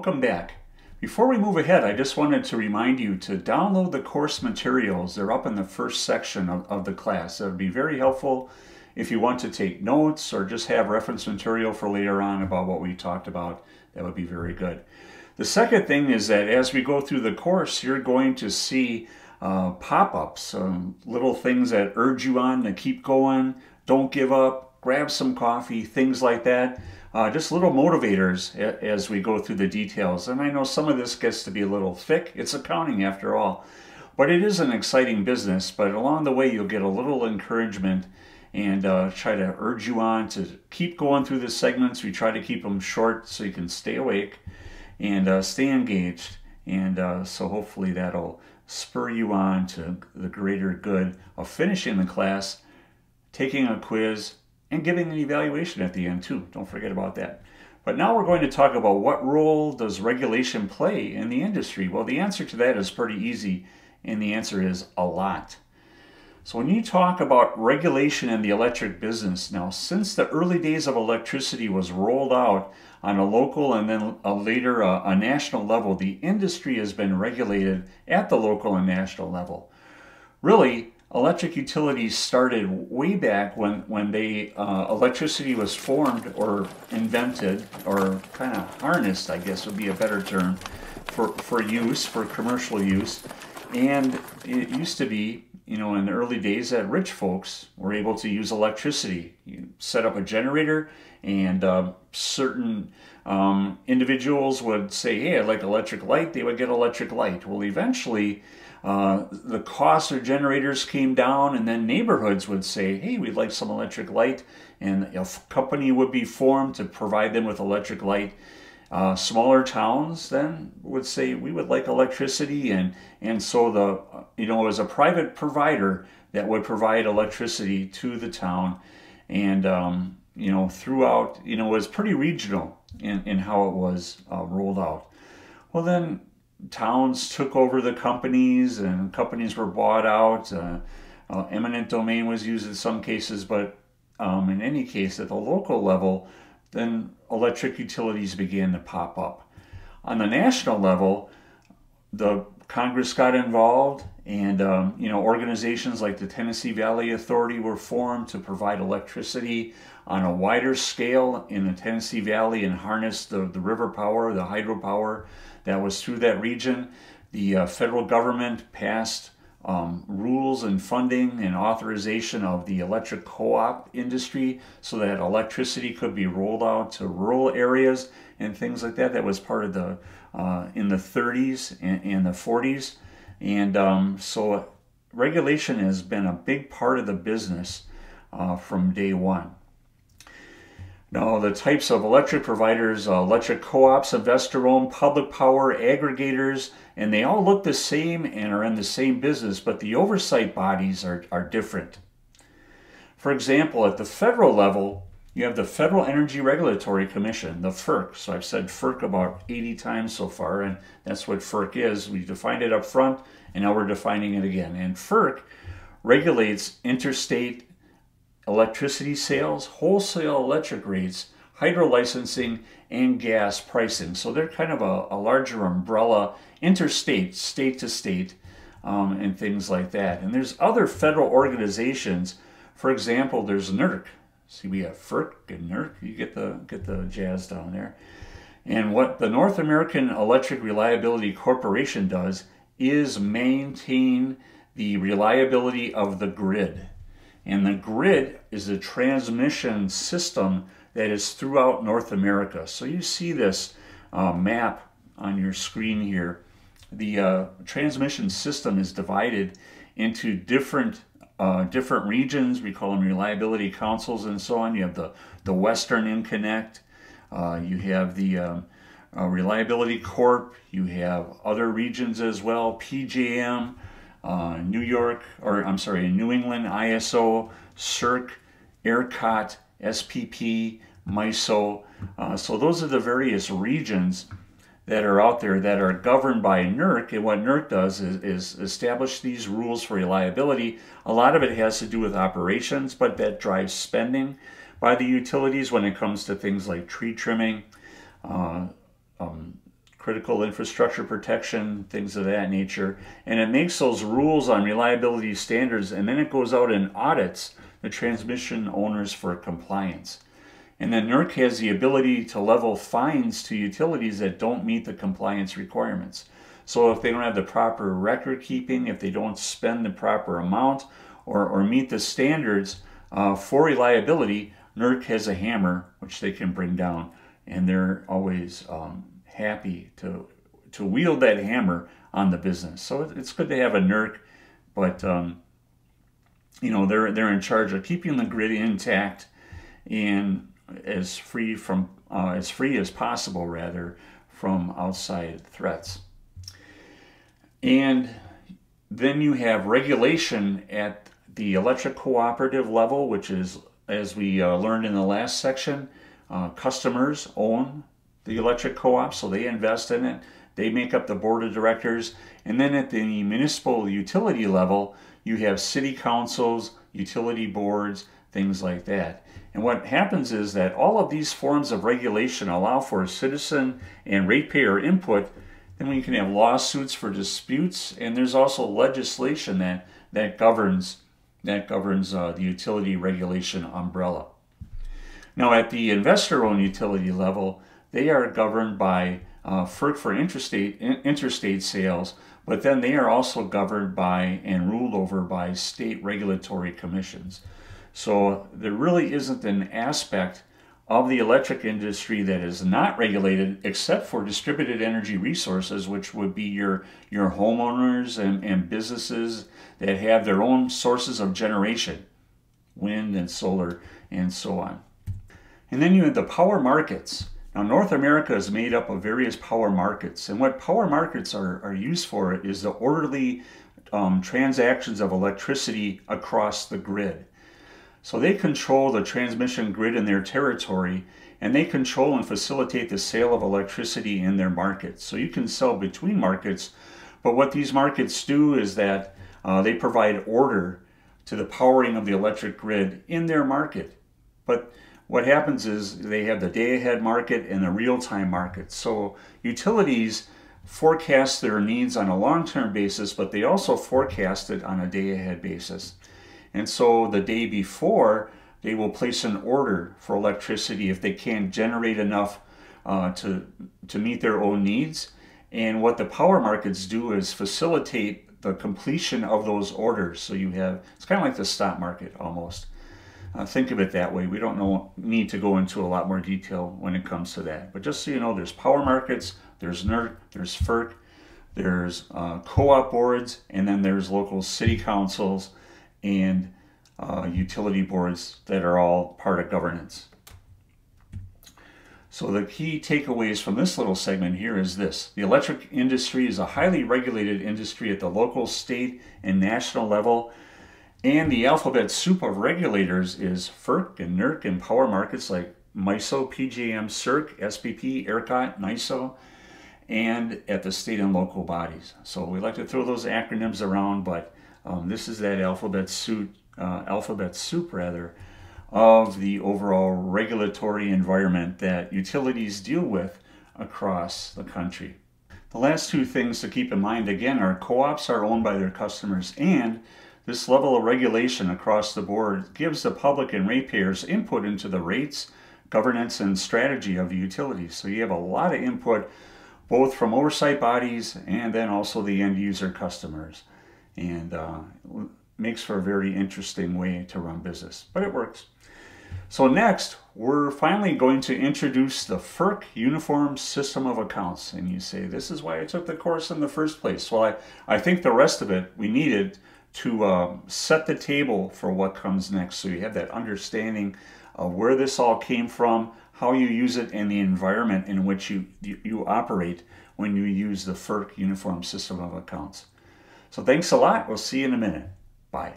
welcome back. Before we move ahead, I just wanted to remind you to download the course materials. They're up in the first section of the class. That would be very helpful if you want to take notes or just have reference material for later on about what we talked about. That would be very good. The second thing is that as we go through the course, you're going to see pop-ups, little things that urge you on to keep going, don't give up, grab some coffee, things like that. Just little motivators as we go through the details. And I know some of this gets to be a little thick. It's accounting after all. But it is an exciting business. But along the way, you'll get a little encouragement and try to urge you on to keep going through the segments. We try to keep them short so you can stay awake and stay engaged. And so hopefully that'll spur you on to the greater good of finishing the class, taking a quiz, and giving an evaluation at the end too. Don't forget about that. But now we're going to talk about what role does regulation play in the industry? Well, the answer to that is pretty easy, and the answer is a lot. So when you talk about regulation in the electric business, now since the early days of electricity was rolled out on a local and then later a national level, the industry has been regulated at the local and national level. Really, electric utilities started way back when electricity was formed or invented, or kind of harnessed, I guess would be a better term, for use, for commercial use. And it used to be, in the early days that rich folks were able to use electricity. You set up a generator and certain individuals would say, hey, I'd like electric light. They would get electric light. Well, eventually, the cost of generators came down, and then neighborhoods would say, hey, we'd like some electric light, and a company would be formed to provide them with electric light. Smaller towns then would say, we would like electricity, and so it was a private provider that would provide electricity to the town, and throughout, it was pretty regional in how it was rolled out. Well, then towns took over the companies, and companies were bought out. Eminent domain was used in some cases, but in any case, at the local level, then electric utilities began to pop up. On the national level, the Congress got involved, and organizations like the Tennessee Valley Authority were formed to provide electricity on a wider scale in the Tennessee Valley and harness the river power, the hydropower that was through that region. The federal government passed rules and funding and authorization of the electric co-op industry so that electricity could be rolled out to rural areas and things like that. That was part of the in the 30s and the 40s. And so regulation has been a big part of the business from day one. Now, the types of electric providers, electric co-ops, investor-owned, public power, aggregators, and they all look the same and are in the same business, but the oversight bodies are different. For example, at the federal level, you have the Federal Energy Regulatory Commission, the FERC. So I've said FERC about 80 times so far, and that's what FERC is. We defined it up front, and now we're defining it again. And FERC regulates interstate electricity sales, wholesale electric rates, hydro licensing, and gas pricing. So they're kind of a larger umbrella, interstate, state to state, and things like that. And there's other federal organizations. For example, there's NERC. See, we have FERC and NERC. You get the jazz down there. And what the North American Electric Reliability Corporation does is maintain the reliability of the grid. And the grid is a transmission system that is throughout North America. So you see this map on your screen here. The transmission system is divided into different regions. We call them reliability councils and so on. You have the Western Interconnect. You have the Reliability Corp. You have other regions as well, PJM. New England, ISO, SERC, ERCOT, SPP, MISO. So those are the various regions that are out there that are governed by NERC. And what NERC does is establish these rules for reliability. A lot of it has to do with operations, but that drives spending by the utilities when it comes to things like tree trimming, critical infrastructure protection, things of that nature. And it makes those rules on reliability standards, and then it goes out and audits the transmission owners for compliance. And then NERC has the ability to level fines to utilities that don't meet the compliance requirements. So if they don't have the proper record keeping, if they don't spend the proper amount or meet the standards for reliability, NERC has a hammer which they can bring down, and they're always happy to wield that hammer on the business. So it's good to have a NERC, but you know, they're in charge of keeping the grid intact and as free as possible, rather, from outside threats. And then you have regulation at the electric cooperative level, which is, as we learned in the last section, customers own the electric co-op, so they invest in it. They make up the board of directors. And then at the municipal utility level, you have city councils, utility boards, things like that. And what happens is that all of these forms of regulation allow for citizen and ratepayer input. Then we can have lawsuits for disputes, and there's also legislation that governs the utility regulation umbrella. Now at the investor-owned utility level, they are governed by FERC for interstate sales, but then they are also governed by and ruled over by state regulatory commissions. So there really isn't an aspect of the electric industry that is not regulated except for distributed energy resources, which would be your homeowners and businesses that have their own sources of generation, wind and solar and so on. And then you have the power markets. Now North America is made up of various power markets, and what power markets are used for is the orderly transactions of electricity across the grid. So they control the transmission grid in their territory, and they control and facilitate the sale of electricity in their markets. So you can sell between markets, but what these markets do is that they provide order to the powering of the electric grid in their market. But what happens is they have the day-ahead market and the real-time market. So utilities forecast their needs on a long-term basis, but they also forecast it on a day-ahead basis. And so the day before, they will place an order for electricity if they can't generate enough to meet their own needs. And what the power markets do is facilitate the completion of those orders. So you have, it's kind of like the stock market almost. Think of it that way. We don't need to go into a lot more detail when it comes to that. But just so you know, there's power markets, there's NERC, there's FERC, there's co-op boards, and then there's local city councils and utility boards that are all part of governance. So the key takeaways from this little segment here is this. The electric industry is a highly regulated industry at the local, state, and national level. And the alphabet soup of regulators is FERC and NERC and power markets like MISO, PJM, SERC, SPP, ERCOT, NISO, and at the state and local bodies. So we like to throw those acronyms around, but this is that alphabet soup of the overall regulatory environment that utilities deal with across the country. The last two things to keep in mind again are co-ops are owned by their customers, and this level of regulation across the board gives the public and ratepayers input into the rates, governance, and strategy of the utilities. So you have a lot of input both from oversight bodies and then also the end user customers. And makes for a very interesting way to run business, but it works. So next, we're finally going to introduce the FERC Uniform System of Accounts. And you say, this is why I took the course in the first place. Well, I think the rest of it we needed to set the table for what comes next. So you have that understanding of where this all came from, how you use it, and the environment in which you operate when you use the FERC Uniform System of Accounts. So thanks a lot. We'll see you in a minute. Bye.